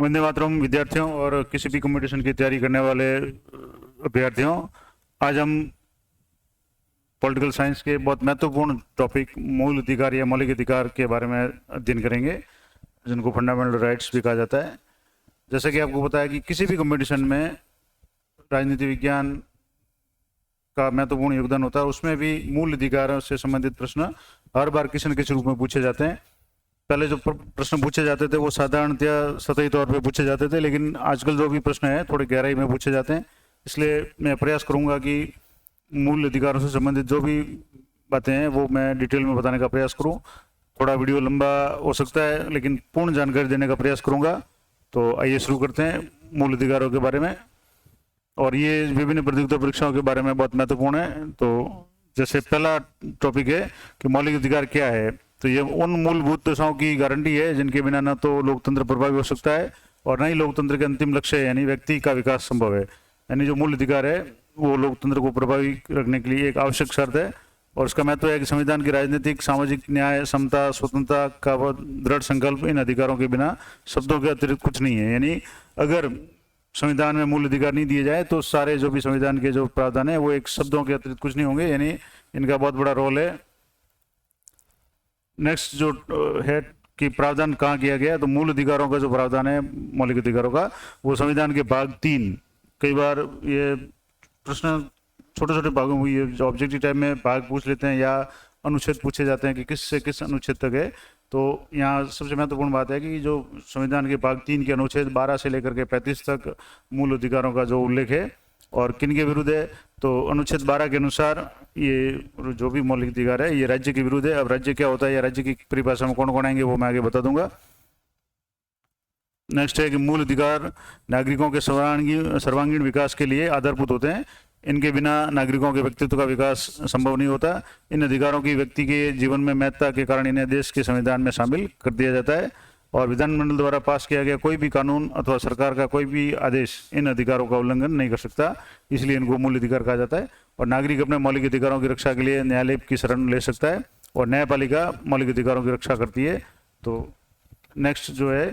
वंदे मातरम विद्यार्थियों और किसी भी कंपटीशन की तैयारी करने वाले अभ्यर्थियों, आज हम पॉलिटिकल साइंस के बहुत महत्वपूर्ण टॉपिक मूल अधिकार या मौलिक अधिकार के बारे में अध्ययन करेंगे, जिनको फंडामेंटल राइट्स भी कहा जाता है। जैसा कि आपको पता है कि किसी भी कंपटीशन में राजनीति विज्ञान का महत्वपूर्ण योगदान होता है, उसमें भी मूल अधिकारों से संबंधित प्रश्न हर बार किसी न किसी रूप में पूछे जाते हैं। पहले जो प्रश्न पूछे जाते थे वो साधारणतया सतही तौर पे पूछे जाते थे, लेकिन आजकल जो भी प्रश्न है थोड़ी गहराई में पूछे जाते हैं। इसलिए मैं प्रयास करूंगा कि मूल अधिकारों से संबंधित जो भी बातें हैं वो मैं डिटेल में बताने का प्रयास करूं। थोड़ा वीडियो लंबा हो सकता है, लेकिन पूर्ण जानकारी देने का प्रयास करूंगा। तो आइए शुरू करते हैं मूल अधिकारों के बारे में। और ये विभिन्न प्रतियोगिता परीक्षाओं के बारे में बहुत महत्वपूर्ण है। तो जैसे पहला टॉपिक है कि मौलिक अधिकार क्या है, तो ये उन मूलभूत दशाओं की गारंटी है जिनके बिना न तो लोकतंत्र प्रभावी हो सकता है और न ही लोकतंत्र के अंतिम लक्ष्य यानी व्यक्ति का विकास संभव है। यानी जो मूल अधिकार है वो लोकतंत्र को प्रभावी रखने के लिए एक आवश्यक शर्त है। और इसका महत्व है कि संविधान की राजनीतिक, सामाजिक न्याय, समता, स्वतंत्रता का दृढ़ संकल्प इन अधिकारों के बिना शब्दों के अतिरिक्त कुछ नहीं है। यानी अगर संविधान में मूल अधिकार नहीं दिए जाए तो सारे जो भी संविधान के जो प्रावधान है वो एक शब्दों के अतिरिक्त कुछ नहीं होंगे, यानी इनका बहुत बड़ा रोल है। नेक्स्ट जो है कि प्रावधान कहाँ किया गया, तो मूल अधिकारों का जो प्रावधान है मौलिक अधिकारों का, वो संविधान के भाग 3। कई बार ये प्रश्न छोटे छोटे भागों में, ये जो ऑब्जेक्टिव टाइप में भाग पूछ लेते हैं या अनुच्छेद पूछे जाते हैं कि किस से किस अनुच्छेद तक है। तो यहाँ सबसे महत्वपूर्ण बात है कि जो संविधान के भाग 3 के अनुच्छेद 12 से लेकर के 35 तक मूल अधिकारों का जो उल्लेख है और किन के विरुद्ध है। तो अनुच्छेद 12 के अनुसार ये जो भी मौलिक अधिकार है ये राज्य के विरुद्ध है। अब राज्य क्या होता है या राज्य की परिभाषा में कौन कौन आएंगे वो मैं आगे बता दूंगा। नेक्स्ट है कि मूल अधिकार नागरिकों के सर्वांगीण विकास के लिए आधारभूत होते हैं। इनके बिना नागरिकों के व्यक्तित्व का विकास संभव नहीं होता। इन अधिकारों की व्यक्ति के जीवन में महत्ता के कारण इन्हें देश के संविधान में शामिल कर दिया जाता है। और विधानमंडल द्वारा पास किया गया कोई भी कानून अथवा सरकार का कोई भी आदेश इन अधिकारों का उल्लंघन नहीं कर सकता, इसलिए इनको मूल अधिकार कहा जाता है। और नागरिक अपने मौलिक अधिकारों की रक्षा के लिए न्यायालय की शरण ले सकता है और न्यायपालिका मौलिक अधिकारों की रक्षा करती है। तो नेक्स्ट जो है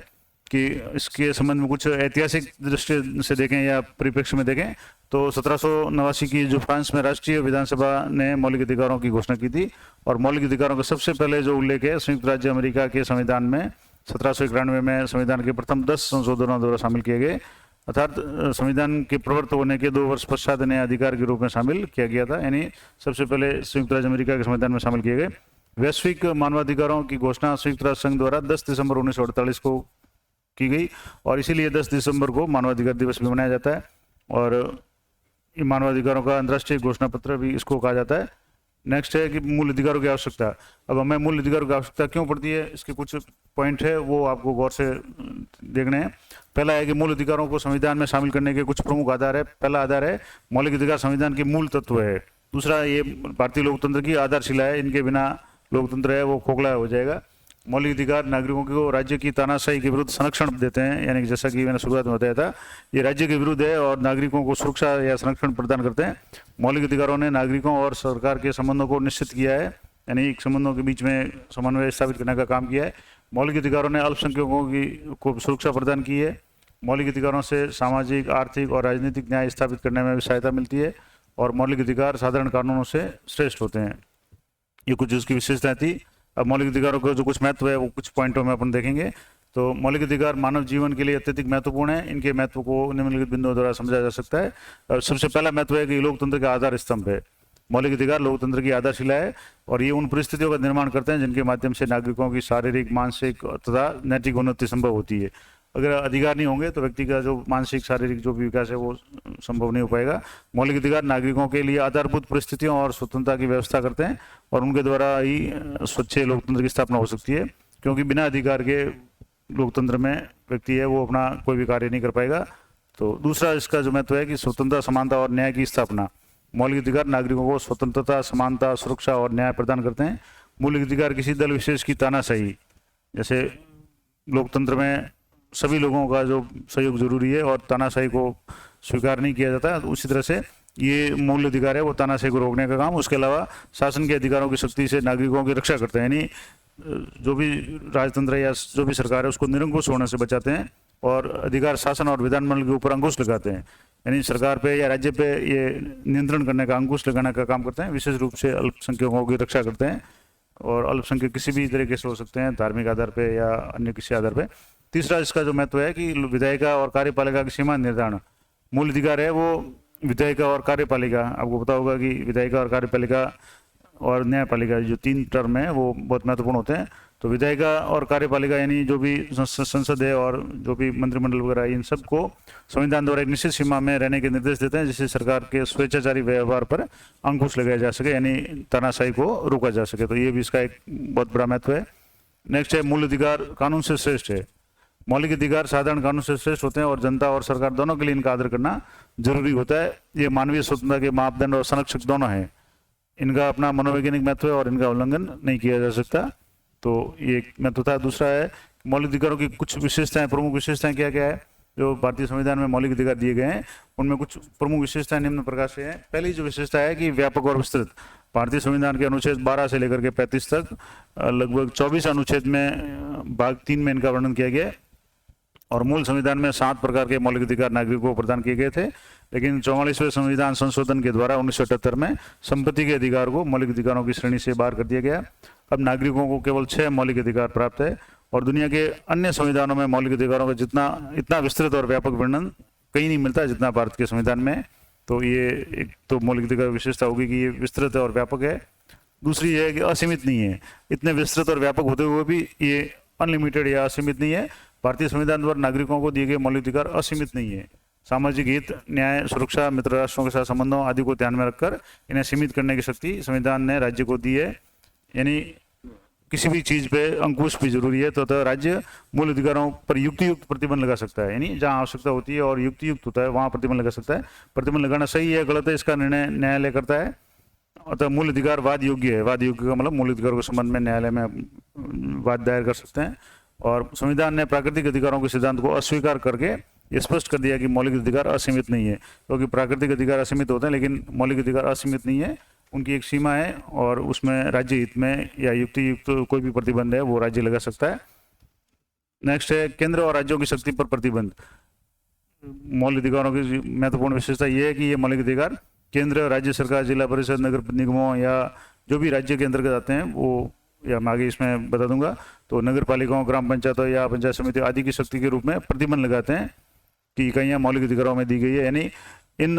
कि इसके संबंध में कुछ ऐतिहासिक दृष्टि से देखें या परिप्रेक्ष्य में देखें तो 1789 की जो फ्रांस में राष्ट्रीय विधानसभा ने मौलिक अधिकारों की घोषणा की थी। और मौलिक अधिकारों का सबसे पहले जो उल्लेख है संयुक्त राज्य अमेरिका के संविधान में 1791 में संविधान के प्रथम 10 संशोधनों द्वारा शामिल किए गए, अर्थात संविधान के प्रवर्त होने के 2 वर्ष पश्चात नए अधिकार के रूप में शामिल किया गया था। यानी सबसे पहले संयुक्त राज्य अमेरिका के संविधान में शामिल किए गए। वैश्विक मानवाधिकारों की घोषणा संयुक्त राष्ट्र संघ द्वारा 10 दिसंबर 1948 को की गई और इसीलिए 10 दिसंबर को मानवाधिकार दिवस भी मनाया जाता है। और मानवाधिकारों का अंतर्राष्ट्रीय घोषणा पत्र भी इसको कहा जाता है। नेक्स्ट है कि मूल अधिकारों की आवश्यकता। अब हमें मूल अधिकारों की आवश्यकता क्यों पड़ती है, इसके कुछ पॉइंट है वो आपको गौर से देखने हैं। पहला है कि मूल अधिकारों को संविधान में शामिल करने के कुछ प्रमुख आधार है। पहला आधार है मौलिक अधिकार संविधान के मूल तत्व है। दूसरा, ये भारतीय लोकतंत्र की आधारशिला है, इनके बिना लोकतंत्र है वो खोखला हो जाएगा। मौलिक अधिकार नागरिकों को राज्य की तानाशाही के विरुद्ध संरक्षण देते हैं, यानी जैसा कि मैंने शुरुआत में बताया था ये राज्य के विरुद्ध है और नागरिकों को सुरक्षा या संरक्षण प्रदान करते हैं। मौलिक अधिकारों ने नागरिकों और सरकार के संबंधों को निश्चित किया है, यानी संबंधों के बीच में समन्वय स्थापित करने का काम किया है। मौलिक अधिकारों ने अल्पसंख्यकों को सुरक्षा प्रदान की है। मौलिक अधिकारों से सामाजिक, आर्थिक और राजनीतिक न्याय स्थापित करने में भी सहायता मिलती है। और मौलिक अधिकार साधारण कानूनों से श्रेष्ठ होते हैं। ये कुछ उसकी विशेषताएं थी। अब मौलिक अधिकारों का जो कुछ महत्व है वो कुछ पॉइंटों में अपन देखेंगे। तो मौलिक अधिकार मानव जीवन के लिए अत्यधिक महत्वपूर्ण है। इनके महत्व को निम्नलिखित बिंदुओं द्वारा समझा जा सकता है। सबसे पहला महत्व है कि लोकतंत्र का आधार स्तंभ है। मौलिक अधिकार लोकतंत्र की आधारशिला है और ये उन परिस्थितियों का निर्माण करते हैं जिनके माध्यम से नागरिकों की शारीरिक, मानसिक तथा नैतिक उन्नति संभव होती है। अगर अधिकार नहीं होंगे तो व्यक्ति का जो मानसिक, शारीरिक जो भी विकास है वो संभव नहीं हो पाएगा। मौलिक अधिकार नागरिकों के लिए आधारभूत परिस्थितियों और स्वतंत्रता की व्यवस्था करते हैं और उनके द्वारा ही स्वच्छ लोकतंत्र की स्थापना हो सकती है, क्योंकि बिना अधिकार के लोकतंत्र में व्यक्ति है वो अपना कोई भी कार्य नहीं कर पाएगा। तो दूसरा इसका जो महत्व है कि स्वतंत्रता, समानता और न्याय की स्थापना। मौलिक अधिकार नागरिकों को स्वतंत्रता, समानता, सुरक्षा और न्याय प्रदान करते हैं। मौलिक अधिकार किसी दल विशेष की तानाशाही, जैसे लोकतंत्र में सभी लोगों का जो सहयोग जरूरी है और तानाशाही को स्वीकार नहीं किया जाता, तो उसी तरह से ये मूल अधिकार है वो तानाशाही को रोकने का काम। उसके अलावा शासन के अधिकारों की शक्ति से नागरिकों की रक्षा करते हैं, यानी जो भी राजतंत्र या जो भी सरकार है उसको निरंकुश होने से बचाते हैं और अधिकार शासन और विधानमंडल के ऊपर अंकुश लगाते हैं, यानी सरकार पे या राज्य पे ये नियंत्रण करने का, अंकुश लगाने का काम करते हैं। विशेष रूप से अल्पसंख्यकों की रक्षा करते हैं, और अल्पसंख्यक किसी भी तरीके से हो सकते हैं, धार्मिक आधार पे या अन्य किसी आधार पे। तीसरा इसका जो महत्व है कि विधायिका और कार्यपालिका की सीमा निर्धारण। मूल अधिकार है वो विधायिका और कार्यपालिका, आपको पता होगा कि विधायिका और कार्यपालिका और न्यायपालिका जो 3 टर्म है वो बहुत महत्वपूर्ण होते हैं। तो विधायिका और कार्यपालिका यानी जो भी संसद है और जो भी मंत्रिमंडल वगैरह, इन सबको संविधान द्वारा एक निश्चित सीमा में रहने के निर्देश देते हैं, जिससे सरकार के स्वेच्छाचारी व्यवहार पर अंकुश लगाया जा सके, यानी तानाशाही को रोका जा सके। तो ये भी इसका एक बहुत बड़ा महत्व है। नेक्स्ट है मूल अधिकार कानून से श्रेष्ठ है। मौलिक अधिकार साधारण कानून से श्रेष्ठ होते हैं और जनता और सरकार दोनों के लिए इनका आदर करना जरूरी होता है। ये मानवीय स्वतंत्रता के मापदंड और संरक्षक दोनों हैं। इनका अपना मनोवैज्ञानिक महत्व है और इनका उल्लंघन नहीं किया जा सकता। तो ये एक महत्व था। दूसरा है मौलिक अधिकारों की कुछ विशेषताएं, प्रमुख विशेषताएं क्या क्या है जो भारतीय संविधान में मौलिक अधिकार दिए गए हैं, उनमें कुछ प्रमुख विशेषताएं निम्न प्रकार से हैं। पहली जो विशेषता है कि व्यापक और विस्तृत। भारतीय संविधान के अनुच्छेद 12 से लेकर के 35 तक लगभग 24 अनुच्छेद में भाग 3 में इनका वर्णन किया गया है। और मूल संविधान में 7 प्रकार के मौलिक अधिकार नागरिकों को प्रदान किए गए थे, लेकिन 44वें संविधान संशोधन के द्वारा 1978 में संपत्ति के अधिकार को मौलिक अधिकारों की श्रेणी से बाहर कर दिया गया। अब नागरिकों को केवल 6 मौलिक अधिकार प्राप्त है, और दुनिया के अन्य संविधानों में मौलिक अधिकारों का इतना विस्तृत और व्यापक वर्णन कहीं नहीं मिलता जितना भारत के संविधान में। तो ये एक तो मौलिक अधिकार विशेषता होगी कि ये विस्तृत और व्यापक है। दूसरी ये है कि असीमित नहीं है। इतने विस्तृत और व्यापक होते हुए भी ये अनलिमिटेड या असीमित नहीं है। भारतीय संविधान द्वारा नागरिकों को दिए गए मौलिक अधिकार असीमित नहीं है। सामाजिक हित, न्याय, सुरक्षा, मित्र राष्ट्रों के साथ संबंधों आदि को ध्यान में रखकर इन्हें सीमित करने की शक्ति संविधान ने राज्य को दी है। यानी किसी भी चीज़ पे अंकुश भी जरूरी है, तो राज्य मूल अधिकारों पर युक्तियुक्त प्रतिबंध लगा सकता है। यानी जहाँ आवश्यकता होती है और युक्तियुक्त होता है वहाँ प्रतिबंध लगा सकता है। प्रतिबंध लगाना सही है गलत है इसका निर्णय न्यायालय करता है। अतः मूल अधिकार वाद योग्य है। वाद योग्य का मतलब मूल अधिकारों के संबंध में न्यायालय में वाद दायर कर सकते हैं। और संविधान ने प्राकृतिक अधिकारों के सिद्धांत को अस्वीकार करके ये स्पष्ट कर दिया कि मौलिक अधिकार असीमित नहीं है, क्योंकि प्राकृतिक अधिकार असीमित होते हैं लेकिन मौलिक अधिकार असीमित नहीं है। उनकी एक सीमा है और उसमें राज्य हित में या युक्तियुक्त कोई भी प्रतिबंध है वो राज्य लगा सकता है। नेक्स्ट है केंद्र और राज्यों की शक्ति पर प्रतिबंध। मौलिक अधिकारों की महत्वपूर्ण विशेषता ये है कि ये मौलिक अधिकार केंद्र, राज्य सरकार, जिला परिषद, नगर निगमों या जो भी राज्य के अंतर्गत आते हैं वो, या मैं आगे इसमें बता दूंगा, तो नगर पालिकाओं, ग्राम पंचायतों या पंचायत समिति आदि की शक्ति के रूप में प्रतिबंध लगाते हैं कि इकाइयाँ मौलिक अधिकारों में दी गई है। यानी इन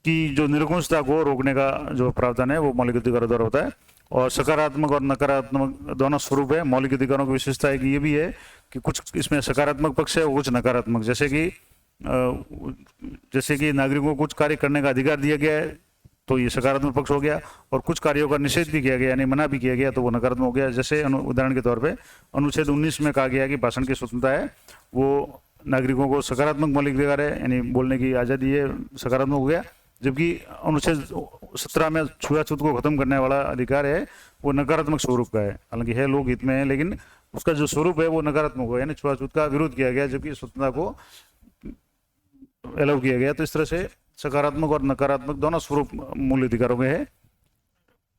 की जो निरंकुशता को रोकने का जो प्रावधान है वो मौलिक अधिकारों द्वारा होता है। और सकारात्मक और नकारात्मक दोनों स्वरूप है। मौलिक अधिकारों की विशेषता है कि ये भी है कि कुछ इसमें सकारात्मक पक्ष है और कुछ नकारात्मक, जैसे कि नागरिकों को कुछ कार्य करने का अधिकार दिया गया है तो ये सकारात्मक पक्ष हो गया, और कुछ कार्यों का निषेध भी किया गया यानी मना भी किया गया तो वो नकारात्मक हो गया। जैसे उदाहरण के तौर पे अनुच्छेद 19 में कहा गया कि भाषण की स्वतंत्रता है, वो नागरिकों को सकारात्मक मौलिक अधिकार है यानी बोलने की आज़ादी है, सकारात्मक हो गया। जबकि अनुच्छेद 17 में छुआछूत को खत्म करने वाला अधिकार है वो नकारात्मक स्वरूप का है, हालांकि है लोक हित में है लेकिन उसका जो स्वरूप है वो नकारात्मक हो, यानी छुआछूत का विरोध किया गया जबकि स्वतंत्रता को अलाउ किया गया। तो इस तरह से सकारात्मक और नकारात्मक दोनों स्वरूप मूल अधिकारों के हैं।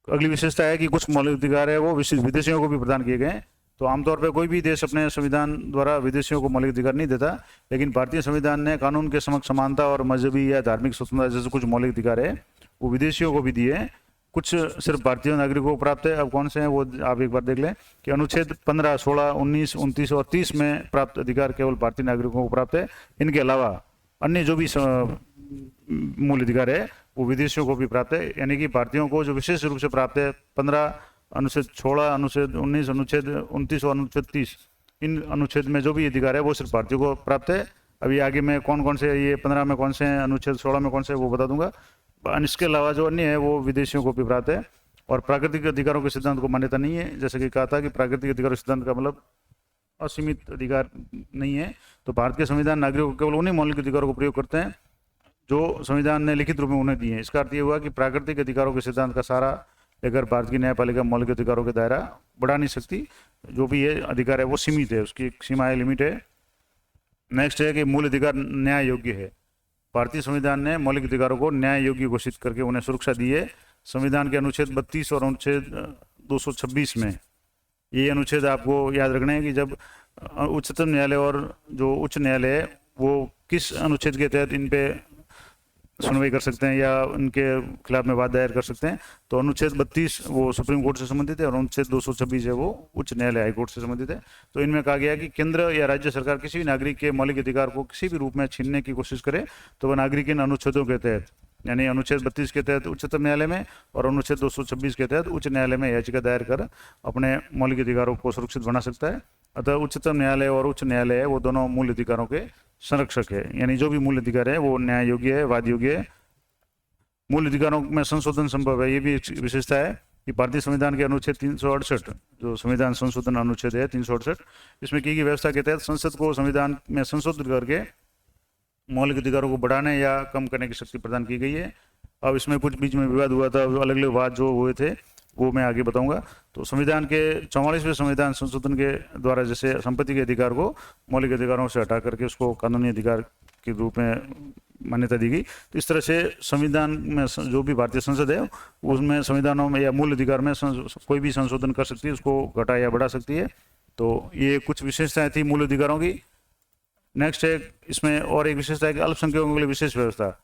अगली विशेषता है कि कुछ मौलिक अधिकार है वो विदेशियों को भी प्रदान किए गए। तो आमतौर पर कोई भी देश अपने संविधान द्वारा विदेशियों को मौलिक अधिकार नहीं देता, लेकिन भारतीय संविधान ने कानून के समक्ष समानता और मजहबी या धार्मिक स्वतंत्रता जैसे कुछ मौलिक अधिकार है वो विदेशियों को भी दिए हैं। कुछ सिर्फ भारतीय नागरिकों को प्राप्त है। अब कौन से हैं वो आप एक बार देख लें कि अनुच्छेद 15, 16, 19, 29 और 30 में प्राप्त अधिकार केवल भारतीय नागरिकों को प्राप्त है। इनके अलावा अन्य जो भी मूल अधिकार है वो विदेशियों को भी प्राप्त है। यानी कि भारतीयों को जो विशेष रूप से प्राप्त है 15, अनुच्छेद 16, अनुच्छेद 19, अनुच्छेद 29 और अनुच्छेद 30, इन अनुच्छेद में जो भी अधिकार है वो सिर्फ भारतीयों को प्राप्त है। अभी आगे मैं कौन कौन से, ये 15 में कौन से हैं, अनुच्छेद 16 में कौन से वो बता दूंगा। इसके अलावा जो अन्य है वो विदेशियों को भी प्राप्त है। और प्राकृतिक अधिकारों के सिद्धांत को मान्यता नहीं है। जैसे कि कहा था कि प्राकृतिक अधिकारों के सिद्धांत का मतलब असीमित अधिकार नहीं है। तो भारत के संविधान नागरिकों को केवल उन्हीं मौलिक अधिकारों को प्रयोग करते हैं जो संविधान ने लिखित रूप में उन्हें दिए हैं। इसका अर्थ ये हुआ कि प्राकृतिक अधिकारों के सिद्धांत का सहारा लेकर भारत की न्यायपालिका मौलिक अधिकारों के दायरा बढ़ा नहीं सकती। जो भी ये अधिकार है वो सीमित है, उसकी एक सीमा है, लिमिट है। नेक्स्ट है कि मूल अधिकार न्याय योग्य है। भारतीय संविधान ने मौलिक अधिकारों को न्याय योग्य घोषित करके उन्हें सुरक्षा दी है। संविधान के अनुच्छेद 32 और अनुच्छेद 226 में ये अनुच्छेद आपको याद रखना है कि जब उच्चतम न्यायालय और जो उच्च न्यायालय है वो किस अनुच्छेद के तहत इन पे सुनवाई कर सकते हैं या उनके खिलाफ में वाद दायर कर सकते हैं। तो अनुच्छेद 32 वो सुप्रीम कोर्ट से संबंधित है और अनुच्छेद 226 है वो उच्च न्यायालय हाई कोर्ट से संबंधित है। तो इनमें कहा गया है कि केंद्र या राज्य सरकार किसी भी नागरिक के मौलिक अधिकार को किसी भी रूप में छीनने की कोशिश करे तो वह नागरिक इन अनुच्छेदों के तहत, यानी अनुच्छेद 32 के तहत उच्चतम न्यायालय में और अनुच्छेद 226 के तहत उच्च न्यायालय में याचिका दायर कर अपने मौलिक अधिकारों को सुरक्षित बना सकता है। अतः उच्चतम न्यायालय और उच्च न्यायालय है वो दोनों मूल अधिकारों के संरक्षक है, यानी जो भी मूल अधिकार है वो न्याय योग्य है, वाद योग्य है। मूल अधिकारों में संशोधन संभव है, ये भी एक विशेषता है कि भारतीय संविधान के अनुच्छेद 368 जो संविधान संशोधन अनुच्छेद है 368, इसमें की गई व्यवस्था के तहत संसद को संविधान में संशोधित करके मौलिक अधिकारों को बढ़ाने या कम करने की शक्ति प्रदान की गई है। अब इसमें कुछ बीच में विवाद हुआ था, अलग अलग वाद जो हुए थे वो मैं आगे बताऊंगा। तो संविधान के 44वें संविधान संशोधन के द्वारा जैसे संपत्ति के अधिकार को मौलिक अधिकारों से हटा करके उसको कानूनी अधिकार के रूप में मान्यता दी गई, तो इस तरह से संविधान में जो भी भारतीय संसद है उसमें संविधानों में या मूल अधिकार में कोई भी संशोधन कर सकती है, उसको घटा या बढ़ा सकती है। तो ये कुछ विशेषताएं थी मूल अधिकारों की। नेक्स्ट है इसमें और एक विशेषता है कि अल्पसंख्यकों के लिए विशेष व्यवस्था।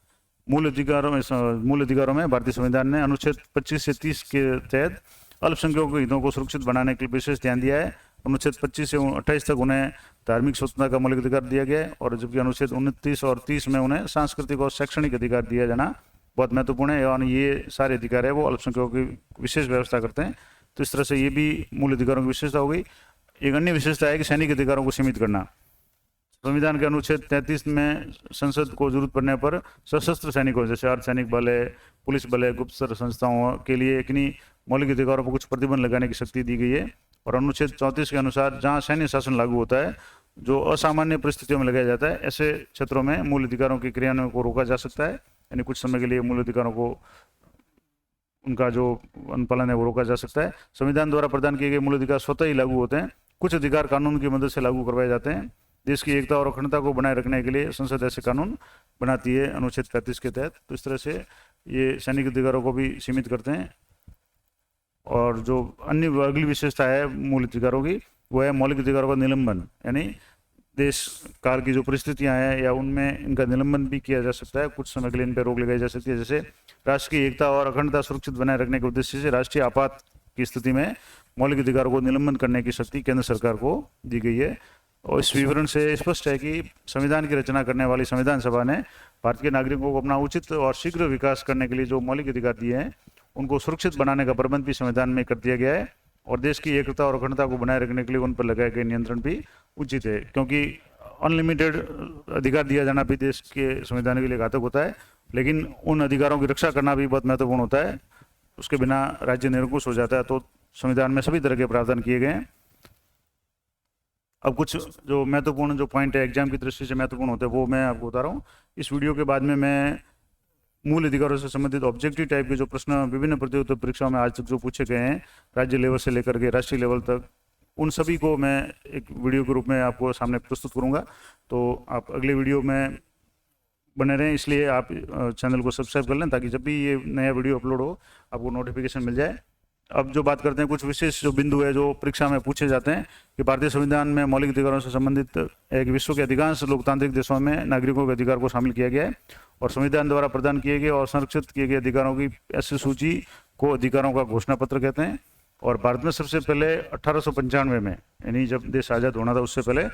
मूल अधिकारों में भारतीय संविधान ने अनुच्छेद 25 से 30 के तहत अल्पसंख्यकों के हितों को सुरक्षित बनाने के लिए विशेष ध्यान दिया है। अनुच्छेद 25 से 28 तक उन्हें धार्मिक स्वतंत्रता का मौलिक अधिकार दिया गया है और जबकि अनुच्छेद 29 और 30 में उन्हें सांस्कृतिक और शैक्षणिक अधिकार दिया जाना बहुत महत्वपूर्ण है, और ये सारे अधिकार है वो अल्पसंख्यकों की विशेष व्यवस्था करते हैं। तो इस तरह से ये भी मूल अधिकारों की विशेषता हो गई। एक अन्य विशेषता है कि सैनिक अधिकारों को सीमित करना। संविधान के अनुच्छेद 33 में संसद को जरूरत पड़ने पर सशस्त्र सैनिकों जैसे अर्धसैनिक बल है, पुलिस बल है, गुप्तचर संस्थाओं के लिए इतनी मौलिक अधिकारों पर कुछ प्रतिबंध लगाने की शक्ति दी गई है। और अनुच्छेद 34 के अनुसार जहां सैन्य शासन लागू होता है जो असामान्य परिस्थितियों में लगाया जाता है, ऐसे क्षेत्रों में मूल अधिकारों के क्रियान्वयन को रोका जा सकता है, यानी कुछ समय के लिए मूल अधिकारों को उनका जो अनुपालन है वो रोका जा सकता है। संविधान द्वारा प्रदान किए गए मूल अधिकार स्वतः ही लागू होते हैं, कुछ अधिकार कानून की मदद से लागू करवाए जाते हैं। देश की एकता और अखंडता को बनाए रखने के लिए संसद ऐसे कानून बनाती है अनुच्छेद 35 के तहत। तो इस तरह से ये सैनिक अधिकारों को भी सीमित करते हैं। और जो अन्य अगली विशेषता है मूल अधिकारों की वो है मौलिक अधिकारों का निलंबन, यानी देश काल की जो परिस्थितियां हैं या उनमें इनका निलंबन भी किया जा सकता है, कुछ समय के लिए इन पर रोक लगाई जा सकती है। जैसे राष्ट्र की एकता और अखंडता सुरक्षित बनाए रखने के उद्देश्य से राष्ट्रीय आपात की स्थिति में मौलिक अधिकारों को निलंबन करने की शक्ति केंद्र सरकार को दी गई है। और इस विवरण से स्पष्ट है कि संविधान की रचना करने वाली संविधान सभा ने भारत के नागरिकों को अपना उचित और शीघ्र विकास करने के लिए जो मौलिक अधिकार दिए हैं उनको सुरक्षित बनाने का प्रबंध भी संविधान में कर दिया गया है। और देश की एकता और अखंडता को बनाए रखने के लिए उन पर लगाए गए नियंत्रण भी उचित है, क्योंकि अनलिमिटेड अधिकार दिया जाना भी देश के संविधान के लिए घातक होता है, लेकिन उन अधिकारों की रक्षा करना भी बहुत महत्वपूर्ण होता है। उसके बिना राज्य निरंकुश हो जाता है। तो संविधान में सभी तरह के प्रावधान किए गए हैं। अब कुछ जो महत्वपूर्ण जो पॉइंट है एग्जाम की दृष्टि से महत्वपूर्ण होते हैं वो मैं आपको बता रहा हूँ। इस वीडियो के बाद में मैं मूल अधिकारों से संबंधित ऑब्जेक्टिव टाइप के जो प्रश्न विभिन्न प्रतियोगिता परीक्षाओं में आज तक जो पूछे गए हैं राज्य लेवल से लेकर के राष्ट्रीय लेवल तक, उन सभी को मैं एक वीडियो के रूप में आपको सामने प्रस्तुत करूंगा। तो आप अगले वीडियो में बने रहें, इसलिए आप चैनल को सब्सक्राइब कर लें ताकि जब भी ये नया वीडियो अपलोड हो आपको नोटिफिकेशन मिल जाए। अब जो बात करते हैं कुछ विशेष जो बिंदु है जो परीक्षा में पूछे जाते हैं कि भारतीय संविधान में मौलिक अधिकारों से संबंधित एक विश्व के अधिकांश लोकतांत्रिक देशों में नागरिकों के अधिकार को शामिल किया गया है और संविधान द्वारा प्रदान किए गए और संरक्षित किए गए अधिकारों की ऐसी सूची को अधिकारों का घोषणा पत्र कहते हैं। और भारत में सबसे पहले 1895 में, यानी जब देश आज़ाद होना था उससे पहले,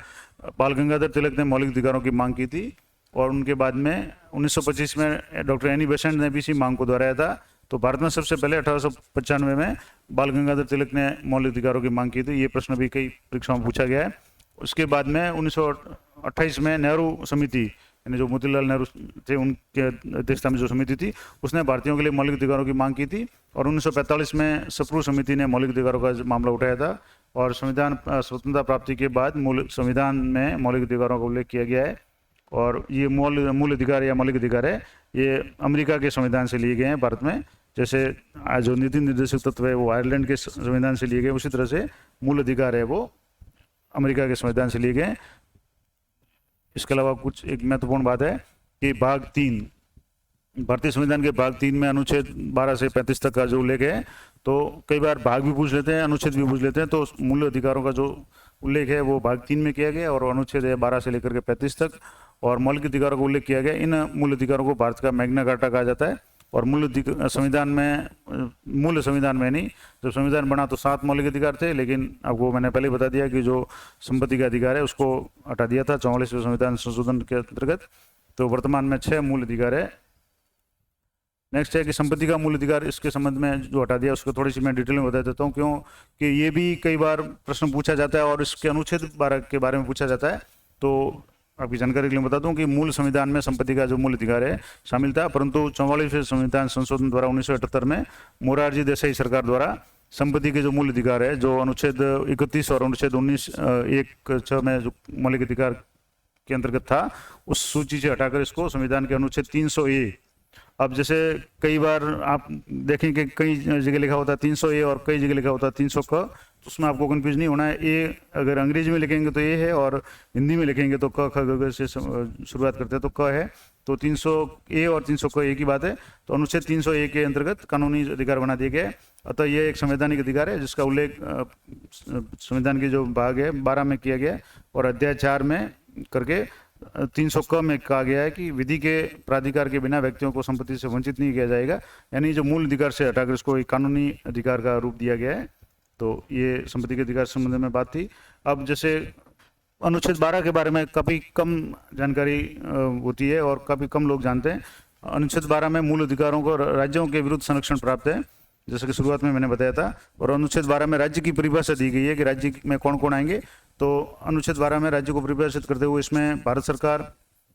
बाल गंगाधर तिलक ने मौलिक अधिकारों की मांग की थी और उनके बाद में 1925 में डॉक्टर एनी बेसेंट ने भी इसी मांग को दोहराया था। तो भारत में सबसे पहले 1895 में बाल गंगाधर तिलक ने मौलिक अधिकारों की मांग की थी। ये प्रश्न भी कई परीक्षाओं में पूछा गया है। उसके बाद में 1928 में नेहरू समिति, यानी जो मोतीलाल नेहरू थे उनके अध्यक्षता में जो समिति थी उसने भारतीयों के लिए मौलिक अधिकारों की मांग की थी। और 1945 में सप्रू समिति ने मौलिक अधिकारों का मामला उठाया था और संविधान स्वतंत्रता प्राप्ति के बाद संविधान में मौलिक अधिकारों का उल्लेख किया गया है। और ये मूल अधिकार या मौलिक अधिकार है ये अमेरिका के संविधान से लिए गए हैं भारत में। जैसे आज जो नीति निर्देशक तत्व है वो आयरलैंड के संविधान से लिए गए, उसी तरह से मूल अधिकार है वो अमेरिका के संविधान से लिए गए। इसके अलावा कुछ एक महत्वपूर्ण बात है कि भाग 3 भारतीय संविधान के भाग 3 में अनुच्छेद 12 से 35 तक का जो उल्लेख है, तो कई बार भाग भी पूछ लेते हैं, अनुच्छेद भी पूछ लेते हैं। तो मूल अधिकारों का जो उल्लेख है वो भाग 3 में किया गया और अनुच्छेद है 12 से लेकर के 35 तक, और मौलिक अधिकारों का उल्लेख किया गया। इन मूल अधिकारों को भारत का मैग्ना कार्टा कहा जाता है। और संविधान में नहीं, जब संविधान बना तो 7 मौलिक अधिकार थे, लेकिन आपको मैंने पहले बता दिया कि जो संपत्ति का अधिकार है उसको हटा दिया था 44वें संविधान संशोधन के अंतर्गत। तो वर्तमान में 6 मूल अधिकार है। नेक्स्ट है कि संपत्ति का मूल अधिकार, इसके संबंध में जो हटा दिया उसको थोड़ी सी मैं डिटेल में बता देता हूँ, क्यों कि ये भी कई बार प्रश्न पूछा जाता है और इसके अनुच्छेद 12 के बारे में पूछा जाता है। तो आपकी जानकारी के लिए बता दूं कि मूल संविधान में संपत्ति का जो मूल अधिकार है शामिल था, परंतु 44वें संविधान संशोधन द्वारा 1978 में मोरारजी देसाई सरकार द्वारा संपत्ति के जो मूल अधिकार है, जो अनुच्छेद 31 और अनुच्छेद 19(1)(6) में जो मौलिक अधिकार के अंतर्गत था, उस सूची से हटाकर इसको संविधान के अनुच्छेद 300(a). अब जैसे कई बार आप देखेंगे कई जगह लिखा होता है 300(a) और कई जगह लिखा होता है 300(क), तो उसमें आपको कंफ्यूज नहीं होना है। ए अगर अंग्रेजी में लिखेंगे तो ए है, और हिंदी में लिखेंगे तो क ख ग से शुरुआत करते हैं तो क है। तो 300(a) और 300(क) एक ही बात है। तो अनुच्छेद 300(a) के अंतर्गत कानूनी अधिकार बना दिए गए। अतः ये एक संवैधानिक अधिकार है जिसका उल्लेख संविधान के जो भाग है 12 में किया गया, और अध्याय 4 में करके 300(क) में कहा गया है कि विधि के प्राधिकार के बिना व्यक्तियों को संपत्ति से वंचित नहीं किया जाएगा। यानी जो मूल अधिकार से हटाकर इसको एक कानूनी अधिकार का रूप दिया गया है। तो ये संपत्ति के अधिकार संबंध में बात थी। अब जैसे अनुच्छेद 12 के बारे में काफ़ी कम जानकारी होती है और काफ़ी कम लोग जानते हैं। अनुच्छेद 12 में मूल अधिकारों को राज्यों के विरुद्ध संरक्षण प्राप्त है, जैसा कि शुरुआत में मैंने बताया था। और अनुच्छेद 12 में राज्य की परिभाषा दी गई है कि राज्य में कौन कौन आएंगे। तो अनुच्छेद 12 में राज्य को परिभाषित करते हुए इसमें भारत सरकार,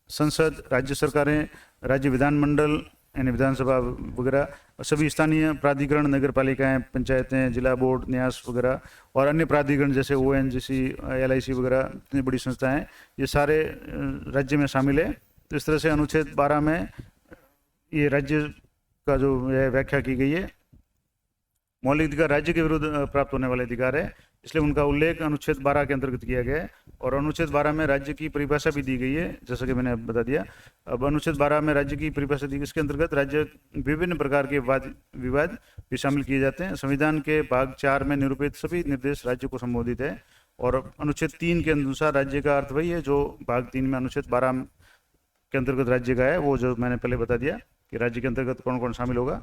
संसद, राज्य सरकारें, राज्य विधानमंडल यानी विधानसभा वगैरह, सभी स्थानीय प्राधिकरण, नगर पालिकाएं, पंचायतें, जिला बोर्ड, न्यास वगैरह, और अन्य प्राधिकरण जैसे ONGC, LIC वगैरह, इतनी बड़ी संस्थाएं, ये सारे राज्य में शामिल है। तो इस तरह से अनुच्छेद 12 में ये राज्य का जो व्याख्या की गई है। मौलिक अधिकार राज्य के विरुद्ध प्राप्त होने वाले अधिकार है, इसलिए उनका उल्लेख अनुच्छेद 12 के अंतर्गत किया गया है। और अनुच्छेद 12 में राज्य की परिभाषा भी दी गई है, जैसा कि मैंने बता दिया। अब अनुच्छेद 12 में राज्य की परिभाषा दी गई, इसके अंतर्गत राज्य विभिन्न प्रकार के वाद विवाद भी शामिल किए जाते हैं। संविधान के भाग 4 में निरूपित सभी निर्देश राज्य को संबोधित है। और अनुच्छेद 3 के अनुसार राज्य का अर्थ वही है जो भाग 3 में अनुच्छेद 12 के अंतर्गत राज्य का है, वो जो मैंने पहले बता दिया कि राज्य के अंतर्गत कौन कौन शामिल होगा।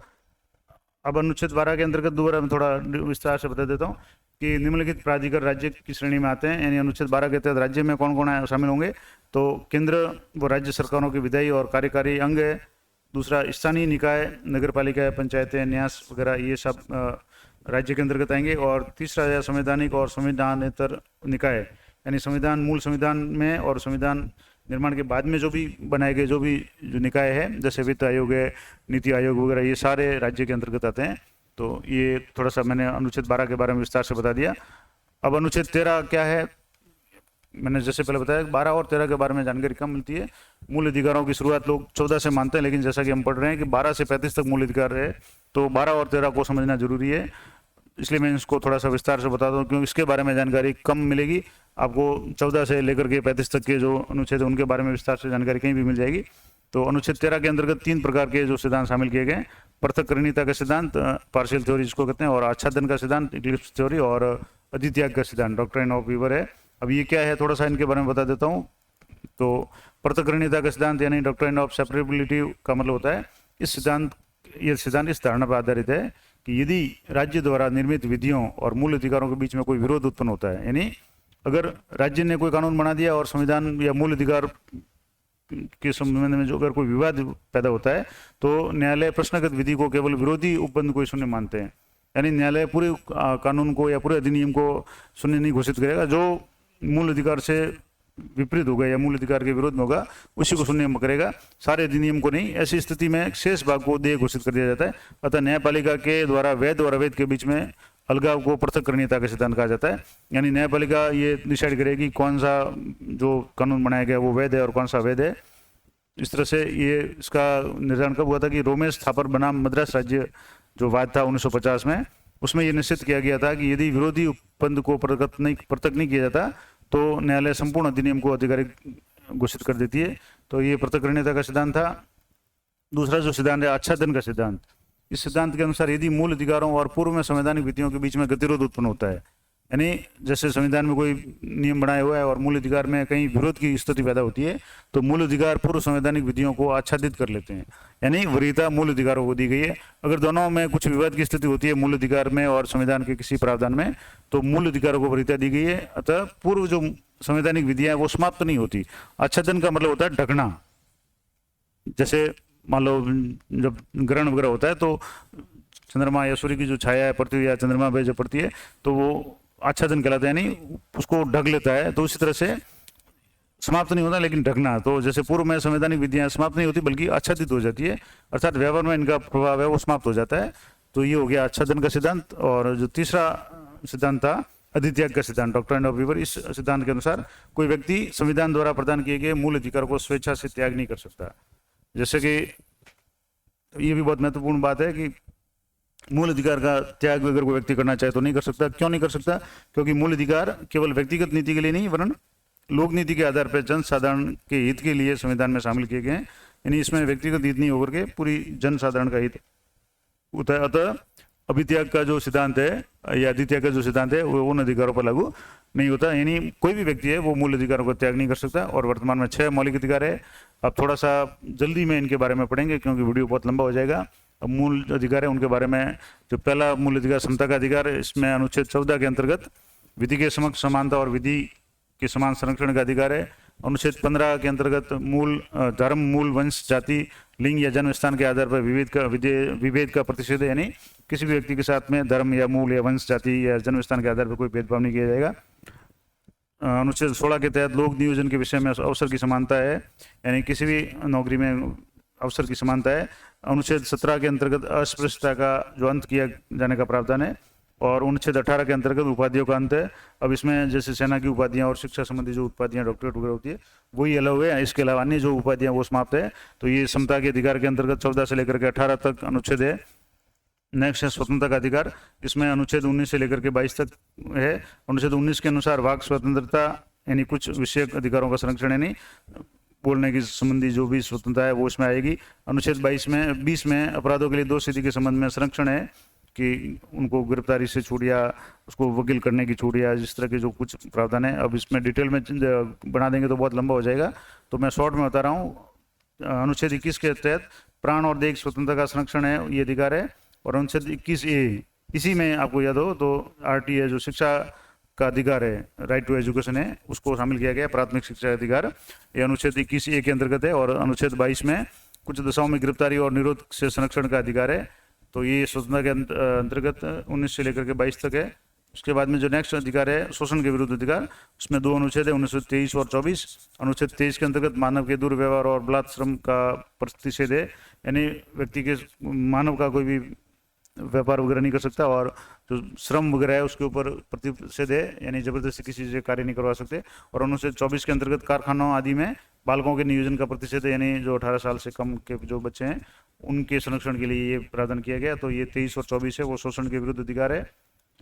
अब अनुच्छेद 12 के अंतर्गत दोबारा मैं थोड़ा विस्तार से बता देता हूँ कि निम्नलिखित प्राधिकार राज्य की श्रेणी में आते हैं। यानी अनुच्छेद 12 के तहत राज्य में कौन कौन शामिल होंगे, तो केंद्र व राज्य सरकारों के विधायी और कार्यकारी अंग है। दूसरा, स्थानीय निकाय, नगर पालिका, पंचायतें, न्यास वगैरह, ये सब राज्य के अंतर्गत आएंगे। और तीसरा है संवैधानिक और संविधानेतर निकाय, यानी संविधान, मूल संविधान में और संविधान निर्माण के बाद में जो भी बनाए गए जो निकाय है, जैसे वित्त आयोग है, नीति आयोग वगैरह, ये सारे राज्य के अंतर्गत आते हैं। तो ये थोड़ा सा मैंने अनुच्छेद 12 के बारे में विस्तार से बता दिया। अब अनुच्छेद 13 क्या है, मैंने जैसे पहले बताया 12 और 13 के बारे में जानकारी कम मिलती है। मूल अधिकारों की शुरुआत लोग 14 से मानते हैं, लेकिन जैसा कि हम पढ़ रहे हैं कि 12 से 35 तक मूल अधिकार है, तो 12 और 13 को समझना जरूरी है। इसलिए मैं इसको थोड़ा सा विस्तार से बता दूं, क्योंकि इसके बारे में जानकारी कम मिलेगी आपको। 14 से लेकर के 35 तक के जो अनुच्छेद उनके बारे में विस्तार से जानकारी कहीं भी मिल जाएगी। तो अनुच्छेद 13 के अंतर्गत 3 प्रकार के जो सिद्धांत शामिल किए गए: पृथक्करणीयता का सिद्धांत, पार्शियल थ्योरी जिसको कहते हैं, और आच्छादन का सिद्धांत, इक्लिप्स थ्योरी, और अधित्याग का सिद्धांत, डॉक्ट्रिन ऑफ वीवर है। अब ये क्या है, थोड़ा सा इनके बारे में बता देता हूँ। तो पृथक्करणीयता का सिद्धांत यानी डॉक्ट्रिन ऑफ सेपरेबिलिटी का मतलब होता है, ये सिद्धांत इस धारणा पर आधारित है कि यदि राज्य द्वारा निर्मित विधियों और मूल अधिकारों के बीच में कोई विरोध उत्पन्न होता है, यानी अगर राज्य ने कोई कानून बना दिया और संविधान या मूल अधिकार के संबंध में जो अगर कोई विवाद पैदा होता है, तो न्यायालय प्रश्नगत विधि को केवल विरोधी उपबंध को ही शून्य मानते हैं। यानी न्यायालय पूरे कानून को या पूरे अधिनियम को शून्य नहीं घोषित करेगा, जो मूल अधिकार से विपरीत होगा या मूल अधिकार के विरोध में होगा उसी को शून्य करेगा, सारे अधिनियम को नहीं। ऐसी स्थिति में शेष भाग को देय घोषित कर दिया जाता है। अतः न्यायपालिका के द्वारा वैध और अवैध के बीच में अलगाव को पृथक्करणीयता का सिद्धांत कहा जाता है। यानी न्यायपालिका ये डिसाइड करेगी कौन सा जो कानून बनाया गया वो वैध है और कौन सा अवैध है। इस तरह से ये इसका निर्धारण कब हुआ था कि रोमेश थापर बनाम मद्रास राज्य जो वाद था 1950 में, उसमें ये निश्चित किया गया था कि यदि विरोधी उपबंध को पृथक नहीं किया जाता तो न्यायालय संपूर्ण अधिनियम को आधिकारिक घोषित कर देती है। तो ये पृथक्करणीयता का सिद्धांत था। दूसरा जो सिद्धांत है आच्छादन का सिद्धांत, इस सिद्धांत के अनुसार यदि मूल अधिकारों और पूर्व में संवैधानिक विधियों के बीच में गतिरोध उत्पन्न होता है, यानी जैसे संविधान में कोई नियम बनाया हुआ है और मूल अधिकार में कहीं विरोध की स्थिति पैदा होती है, तो मूल अधिकार पूर्व संवैधानिक विधियों को आच्छादित कर लेते हैं, यानी वरीयता मूल अधिकारों को दी गई है। अगर दोनों में कुछ विवाद की स्थिति होती है मूल अधिकार में और संविधान के किसी प्रावधान में, तो मूल अधिकारों को वरीयता दी गई है, अतः पूर्व जो संवैधानिक विधियां हैं वो समाप्त नहीं होती। आच्छादन का मतलब होता है ढकना। जैसे मान लो जब ग्रहण वगैरह होता है तो चंद्रमा या सूर्य की जो छाया है पृथ्वी या चंद्रमा पे जो पड़ती है तो वो आच्छादन कहलाता है, यानी उसको ढक लेता है। तो उसी तरह से समाप्त नहीं होता लेकिन ढकना, तो जैसे पूर्व में संवैधानिक विधियां समाप्त नहीं होती बल्कि आच्छादित हो जाती है, अर्थात व्यवहार में इनका प्रभाव है वो समाप्त हो जाता है। तो ये हो गया आच्छादन का सिद्धांत। और जो तीसरा सिद्धांत था अधित्याग का सिद्धांत, डॉक्ट्राइन ऑफ वीवर, इस सिद्धांत के अनुसार कोई व्यक्ति संविधान द्वारा प्रदान किए गए मूल अधिकार को स्वेच्छा से त्याग नहीं कर सकता। जैसे कि ये भी बहुत महत्वपूर्ण बात है कि मूल अधिकार का त्याग अगर कोई व्यक्ति करना चाहे तो नहीं कर सकता। क्यों नहीं कर सकता? क्योंकि मूल अधिकार केवल व्यक्तिगत नीति के लिए नहीं वरन लोक नीति के आधार पर जन साधारण के हित के लिए संविधान में शामिल किए गए हैं, यानी इसमें व्यक्तिगत हित नहीं होकर के पूरी जन साधारण का हित होता है। अतः अभित्याग का जो सिद्धांत है या अधित्याग का जो सिद्धांत है वो उन अधिकारों पर लागू नहीं होता, यानी कोई भी व्यक्ति है वो मूल अधिकारों को त्याग नहीं कर सकता। और वर्तमान में 6 मौलिक अधिकार है। अब थोड़ा सा जल्दी में इनके बारे में पढ़ेंगे क्योंकि वीडियो बहुत लंबा हो जाएगा। अब मूल अधिकार है उनके बारे में, जो पहला मूल अधिकार समता का अधिकार है, इसमें अनुच्छेद 14 के अंतर्गत विधि के समक्ष समानता और विधि के समान संरक्षण का अधिकार है। अनुच्छेद 15 के अंतर्गत मूल धर्म, मूल, वंश, जाति, लिंग या जन्म स्थान के आधार पर विभेद का प्रतिषेध है, यानी किसी भी व्यक्ति के साथ में धर्म या मूल या वंश, जाति या जन्म स्थान के आधार पर कोई भेदभाव नहीं किया जाएगा। अनुच्छेद 16 के तहत लोक नियोजन के विषय में अवसर की समानता है, यानी किसी भी नौकरी में अवसर की समानता है। अनुच्छेद 17 के अंतर्गत अस्पृश्यता का जो अंत किया जाने का प्रावधान है। और अनुच्छेद 18 के अंतर्गत उपाधियों का अंत है। अब इसमें जैसे सेना की उपाधियां और शिक्षा संबंधी जो उपाधियां डॉक्टरेट वगैरह होती है वही अलग है, इसके अलावा अन्य जो उपाधियां वो समाप्त है। तो ये समता के अधिकार के अंतर्गत 14 से लेकर के 18 तक अनुच्छेद है। नेक्स्ट है स्वतंत्रता का अधिकार, इसमें अनुच्छेद 19 से लेकर के 22 तक है। अनुच्छेद 19 के अनुसार वाक स्वतंत्रता यानी कुछ विषयक अधिकारों का संरक्षण, यानी बोलने की संबंधी जो भी स्वतंत्रता है वो इसमें आएगी। अनुच्छेद 20 में अपराधों के लिए दोषसिद्धि के संबंध में संरक्षण है कि उनको गिरफ्तारी से छूट या उसको वकील करने की छूट या जिस तरह के जो कुछ प्रावधान है। अब इसमें डिटेल में बना देंगे तो बहुत लंबा हो जाएगा, तो मैं शॉर्ट में बता रहा हूँ। अनुच्छेद 21 के तहत प्राण और देह स्वतंत्रता का संरक्षण है, ये अधिकार है। और अनुच्छेद 21A, इसी में आपको याद हो तो RT है जो शिक्षा का अधिकार है, राइट टू एजुकेशन है, उसको शामिल किया गया, प्राथमिक शिक्षा अधिकार, ये अनुच्छेद 21A के अंतर्गत है। और अनुच्छेद 22 में कुछ दशाओं में गिरफ्तारी और निरोध से संरक्षण का अधिकार है, तो ये स्वतंत्रता के अंतर्गत 19 से लेकर के 22 तक है। उसके बाद में जो नेक्स्ट अधिकार है शोषण के विरुद्ध अधिकार, उसमें 2 अनुच्छेद है, 1923 और 24। अनुच्छेद 23 के अंतर्गत मानव के दुर्व्यवहार और बलात् श्रम का प्रतिषेध है, यानी व्यक्ति के मानव का कोई भी व्यापार वगैरह नहीं कर सकता, और जो श्रम वगैरह है उसके ऊपर प्रतिषेध है, यानी जबरदस्ती किसी से कार्य नहीं करवा सकते। और अनुच्छेद 24 के अंतर्गत कारखानों आदि में बालकों के नियोजन का प्रतिषेध है, यानी जो 18 साल से कम के जो बच्चे हैं उनके संरक्षण के लिए ये प्रावधान किया गया। तो ये 23 और 24 है वो शोषण के विरुद्ध अधिकार है।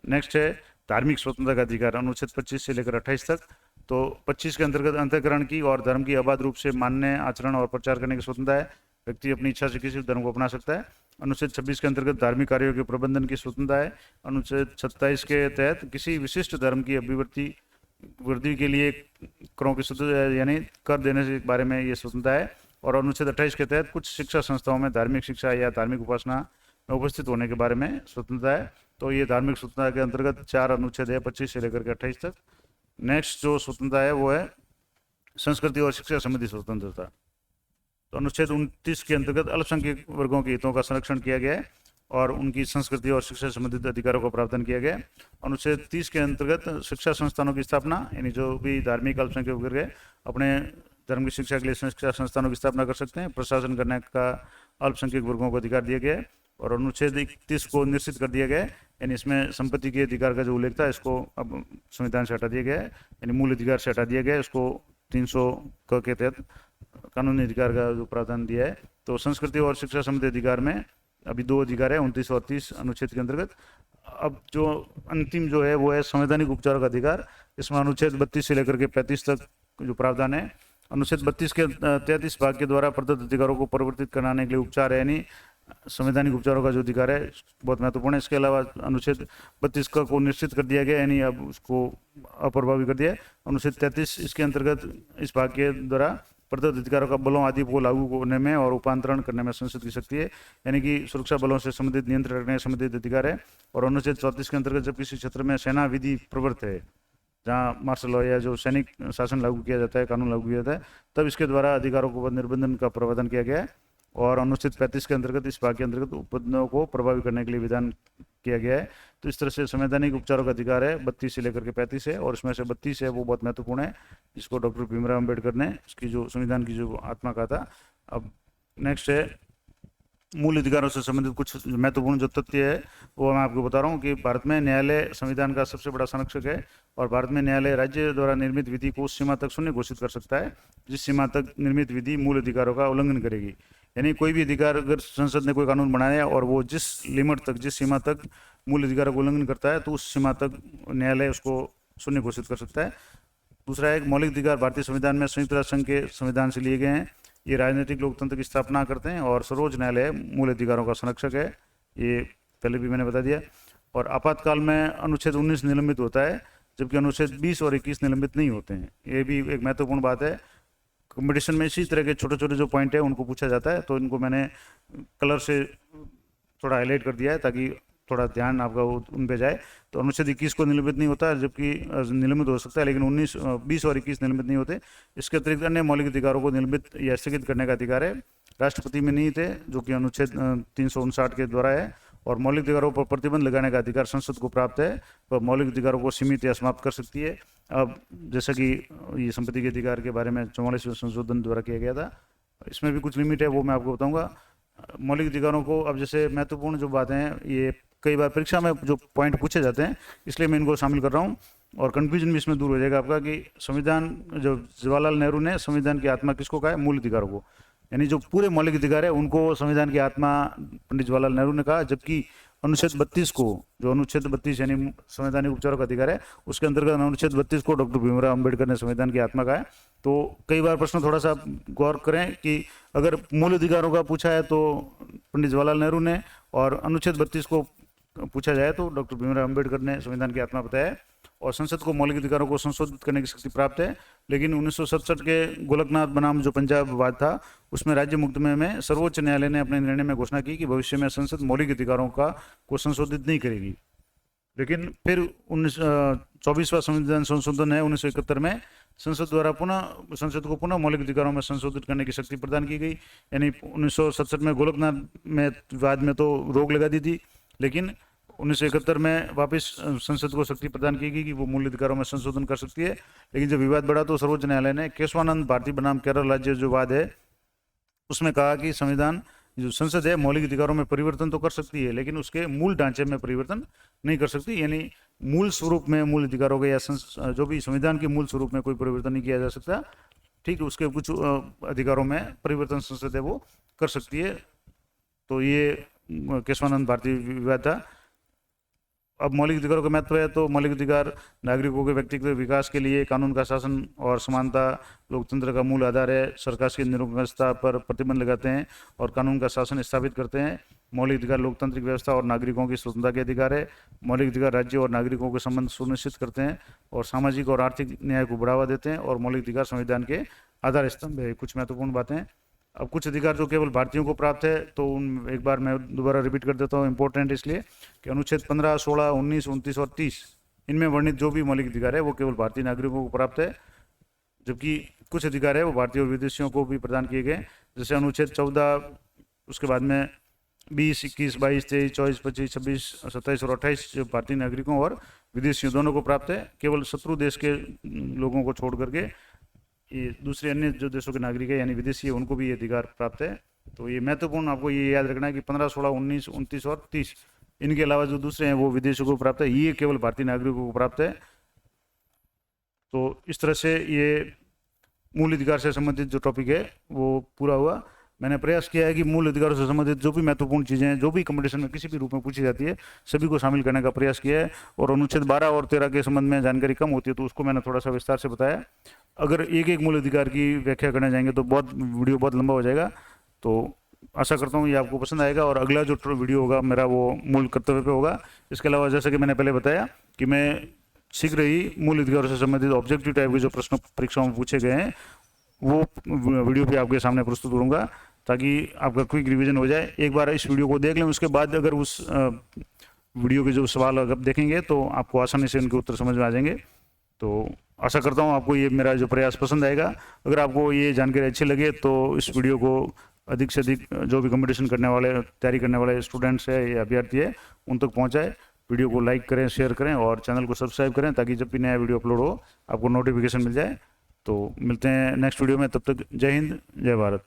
नेक्स्ट है धार्मिक स्वतंत्रता का अधिकार, अनुच्छेद 25 से लेकर 28 तक। तो 25 के अंतर्गत अंतःकरण की और धर्म की अबाध रूप से मानने, आचरण और प्रचार करने की स्वतंत्रता है, व्यक्ति अपनी इच्छा से किसी धर्म को अपना सकता है। अनुच्छेद 26 के अंतर्गत धार्मिक कार्यों के प्रबंधन की स्वतंत्रता है। अनुच्छेद 27 के तहत किसी विशिष्ट धर्म की वृद्धि के लिए करों की स्वतंत्रता, यानी कर देने के बारे में ये स्वतंत्रता है। और अनुच्छेद 28 के तहत कुछ शिक्षा संस्थाओं में धार्मिक शिक्षा या धार्मिक उपासना में उपस्थित होने के बारे में स्वतंत्रता है। तो ये धार्मिक स्वतंत्रता के अंतर्गत 4 अनुच्छेद है, 25 से लेकर के 28 तक। नेक्स्ट जो स्वतंत्रता है वो है संस्कृति और शिक्षा संबंधी स्वतंत्रता। तो अनुच्छेद 29 के अंतर्गत अल्पसंख्यक वर्गों के हितों का संरक्षण किया गया है और उनकी संस्कृति और शिक्षा संबंधित अधिकारों का प्रावधान किया गया है। अनुच्छेद 30 के अंतर्गत शिक्षा संस्थानों की स्थापना, यानी जो भी धार्मिक अल्पसंख्यक वर्ग है अपने धर्म की शिक्षा के लिए शिक्षा संस्थानों की स्थापना कर सकते हैं। प्रशासन करने का अल्पसंख्यक वर्गों को अधिकार दिया गया है। और अनुच्छेद 31 को निश्चित कर दिया गया है, यानी इसमें संपत्ति के अधिकार का जो उल्लेख था इसको अब संविधान से हटा दिया गया है, यानी मूल अधिकार से हटा दिया गया है, इसको 300 के तहत कानूनी अधिकार का जो प्रावधान दिया है। तो संस्कृति और शिक्षा संबंधी अधिकार में अभी 2 अधिकार है, 29 और 30 अनुच्छेद के अंतर्गत। अब जो अंतिम जो है वो है संवैधानिक उपचारों का अधिकार, इसमें अनुच्छेद 32 से लेकर के 35 तक जो प्रावधान है अनुच्छेद 32 के 33 भाग के द्वारा प्रदत्त अधिकारों को परिवर्तित कराने के लिए उपचार है, यानी संवैधानिक उपचारों का जो अधिकार है बहुत महत्वपूर्ण है। इसके अलावा अनुच्छेद 32 को निश्चित कर दिया गया, यानी अब उसको अप्रभावी कर दिया है। अनुच्छेद 33 इसके अंतर्गत इस भाग के द्वारा प्रदत्त अधिकारों का बलों आदि को लागू करने में और रूपांतरण करने में संसद की शक्ति है, यानी कि सुरक्षा बलों से संबंधित नियंत्रण रखने से संबंधित अधिकार है। और अनुच्छेद 34 के अंतर्गत जब किसी क्षेत्र में सेना विधि प्रवृत्त है, जहाँ मार्शल लॉ या जो सैनिक शासन लागू किया जाता है, कानून लागू किया जाता है, तब इसके द्वारा अधिकारों को निर्बंधन का प्रावधान किया गया है। और अनुच्छेद 35 के अंतर्गत इस भाग के अंतर्गत उपबंधों को प्रभावी करने के लिए विधान किया गया है। तो इस तरह से संवैधानिक उपचारों का अधिकार है 32 से लेकर के 35 है, और इसमें से 32 है वो बहुत महत्वपूर्ण है, जिसको डॉक्टर भीमराव अम्बेडकर ने इसकी जो संविधान की जो आत्मा कहा था। अब नेक्स्ट है मूल अधिकारों से संबंधित कुछ महत्वपूर्ण जो तथ्य है वो मैं आपको बता रहा हूँ कि भारत में न्यायालय संविधान का सबसे बड़ा संरक्षक है, और भारत में न्यायालय राज्य द्वारा निर्मित विधि को उस सीमा तक शून्य घोषित कर सकता है जिस सीमा तक निर्मित विधि मूल अधिकारों का उल्लंघन करेगी। यानी कोई भी अधिकार, अगर संसद ने कोई कानून बनाया और वो जिस लिमिट तक, जिस सीमा तक मूल अधिकारों का उल्लंघन करता है, तो उस सीमा तक न्यायालय उसको शून्य घोषित कर सकता है। दूसरा है मौलिक अधिकार भारतीय संविधान में संयुक्त राष्ट्र संघ के संविधान से लिए गए हैं। ये राजनीतिक लोकतंत्र की स्थापना करते हैं, और सर्वोच्च न्यायालय मूल अधिकारों का संरक्षक है, ये पहले भी मैंने बता दिया। और आपातकाल में अनुच्छेद 19 निलंबित होता है, जबकि अनुच्छेद 20 और 21 निलंबित नहीं होते हैं। ये भी एक महत्वपूर्ण बात है। कंपटीशन में इसी तरह के छोटे छोटे जो पॉइंट है उनको पूछा जाता है, तो इनको मैंने कलर से थोड़ा हाईलाइट कर दिया है ताकि थोड़ा ध्यान आपका उन पे जाए। तो अनुच्छेद 21 को निलंबित नहीं होता है, जबकि निलंबित हो सकता है, लेकिन 19, 20 और 21 निलंबित नहीं होते। इसके अतिरिक्त अन्य मौलिक अधिकारों को निलंबित या स्थगित करने का अधिकार है राष्ट्रपति में नहीं थे, जो कि अनुच्छेद 359 के द्वारा है। और मौलिक अधिकारों पर प्रतिबंध लगाने का अधिकार संसद को प्राप्त है, वह मौलिक अधिकारों को सीमित या समाप्त कर सकती है। अब जैसा कि ये संपत्ति के अधिकार के बारे में 44वें संशोधन द्वारा किया गया था, इसमें भी कुछ लिमिट है, वो मैं आपको बताऊंगा। मौलिक अधिकारों को, अब जैसे महत्वपूर्ण जो बातें हैं, ये कई बार परीक्षा में जो पॉइंट पूछे जाते हैं, इसलिए मैं इनको शामिल कर रहा हूँ, और कंफ्यूजन भी इसमें दूर हो जाएगा आपका कि संविधान, जो जवाहरलाल नेहरू ने संविधान की आत्मा किसको कहा है? मूल अधिकारों को, यानी जो पूरे मौलिक अधिकार है उनको संविधान की आत्मा पंडित जवाहरलाल नेहरू ने कहा। जबकि अनुच्छेद 32 को, जो अनुच्छेद 32 यानी संवैधानिक उपचारों का अधिकार है, उसके अंतर्गत अनुच्छेद 32 को डॉक्टर भीमराव अम्बेडकर ने संविधान की आत्मा कहा है। तो कई बार प्रश्न थोड़ा सा गौर करें कि अगर मूल अधिकारों का पूछा है तो पंडित जवाहरलाल नेहरू ने, और अनुच्छेद 32 को पूछा जाए तो डॉक्टर भीमराव अम्बेडकर ने संविधान की आत्मा बताया है। और संसद को मौलिक अधिकारों को संशोधित करने की शक्ति प्राप्त है, लेकिन 1967 के गोलकनाथ बनाम जो पंजाब वाद था, उसमें राज्य मुकदमे में सर्वोच्च न्यायालय ने अपने निर्णय में घोषणा की कि भविष्य में संसद मौलिक अधिकारों को संशोधित नहीं करेगी। लेकिन फिर 24वां संविधान संशोधन है 1971 में, संसद द्वारा संसद को पुनः मौलिक अधिकारों में संशोधित करने की शक्ति प्रदान की गई। यानी 1967 में गोलकनाथ में वाद में तो रोक लगा दी थी, लेकिन 1971 में वापस संसद को शक्ति प्रदान की गई कि वो मूल अधिकारों में संशोधन कर सकती है। लेकिन जब विवाद बढ़ा तो सर्वोच्च न्यायालय ने केशवानंद भारती बनाम केरल राज्य जो वाद है, उसमें कहा कि संविधान, जो संसद है, मौलिक अधिकारों में परिवर्तन तो कर सकती है, लेकिन उसके मूल ढांचे में परिवर्तन नहीं कर सकती। यानी मूल स्वरूप में मूल अधिकारों के या जो भी संविधान के मूल स्वरूप में कोई परिवर्तन नहीं किया जा सकता। ठीक है, उसके कुछ अधिकारों में परिवर्तन संसद है वो कर सकती है। तो ये केशवानंद भारती विवाद था। अब मौलिक अधिकारों का महत्व है, तो मौलिक अधिकार नागरिकों के व्यक्तिगत विकास के लिए कानून का शासन और समानता लोकतंत्र का मूल आधार है। सरकार की निरंकुशता पर प्रतिबंध लगाते हैं और कानून का शासन स्थापित करते हैं। मौलिक अधिकार लोकतांत्रिक व्यवस्था और नागरिकों की स्वतंत्रता के अधिकार है। मौलिक अधिकार राज्य और नागरिकों के संबंध सुनिश्चित करते हैं और सामाजिक और आर्थिक न्याय को बढ़ावा देते हैं। और मौलिक अधिकार संविधान के आधार स्तंभ है। कुछ महत्वपूर्ण बातें। अब कुछ अधिकार जो केवल भारतीयों को प्राप्त है, तो उन एक बार मैं दोबारा रिपीट कर देता हूँ, इंपॉर्टेंट इसलिए कि अनुच्छेद 15, 16, 19, 29 और 30 इनमें वर्णित जो भी मौलिक अधिकार है वो केवल भारतीय नागरिकों को प्राप्त है, जबकि कुछ अधिकार है वो भारतीय और विदेशियों को भी प्रदान किए गए। जैसे अनुच्छेद 14, उसके बाद में 20, 21, 22, 23, 24, 25, 26, 27 और 28 जो भारतीय नागरिकों और विदेशियों दोनों को प्राप्त है। केवल शत्रु देश के लोगों को छोड़ करके ये दूसरे अन्य जो देशों के नागरिक है यानी विदेशी है, उनको भी ये अधिकार प्राप्त है। तो ये महत्वपूर्ण आपको ये याद रखना है कि 15, 16, 19, 29 और 30 इनके अलावा जो दूसरे हैं वो विदेशियों को प्राप्त है, ये केवल भारतीय नागरिकों को प्राप्त है। तो इस तरह से ये मूल अधिकार से संबंधित जो टॉपिक है वो पूरा हुआ। मैंने प्रयास किया है कि मूल अधिकारों से संबंधित जो भी महत्वपूर्ण चीज़ें हैं, जो भी कंपटीशन में किसी भी रूप में पूछी जाती है, सभी को शामिल करने का प्रयास किया है। और अनुच्छेद 12 और 13 के संबंध में जानकारी कम होती है तो उसको मैंने थोड़ा सा विस्तार से बताया। अगर एक एक मूल अधिकार की व्याख्या करने जाएंगे तो वीडियो बहुत लंबा हो जाएगा। तो आशा करता हूँ ये आपको पसंद आएगा। और अगला जो वीडियो होगा मेरा वो मूल कर्तव्य पे होगा। इसके अलावा जैसे कि मैंने पहले बताया कि मैं शीघ्र ही मूल अधिकारों से संबंधित ऑब्जेक्टिव टाइप के जो प्रश्न परीक्षाओं में पूछे गए हैं वो वीडियो भी आपके सामने प्रस्तुत करूँगा, ताकि आपका क्विक रिवीजन हो जाए। एक बार इस वीडियो को देख लें, उसके बाद अगर उस वीडियो के जो सवाल अगर देखेंगे तो आपको आसानी से उनके उत्तर समझ में आ जाएंगे। तो आशा करता हूँ आपको ये मेरा जो प्रयास पसंद आएगा। अगर आपको ये जानकारी अच्छी लगे तो इस वीडियो को अधिक से अधिक जो भी कंपटीशन करने वाले, तैयारी करने वाले स्टूडेंट्स है या अभ्यर्थी है उन तक पहुँचाए। वीडियो को लाइक करें, शेयर करें और चैनल को सब्सक्राइब करें, ताकि जब भी नया वीडियो अपलोड हो आपको नोटिफिकेशन मिल जाए। तो मिलते हैं नेक्स्ट वीडियो में, तब तक जय हिंद, जय भारत।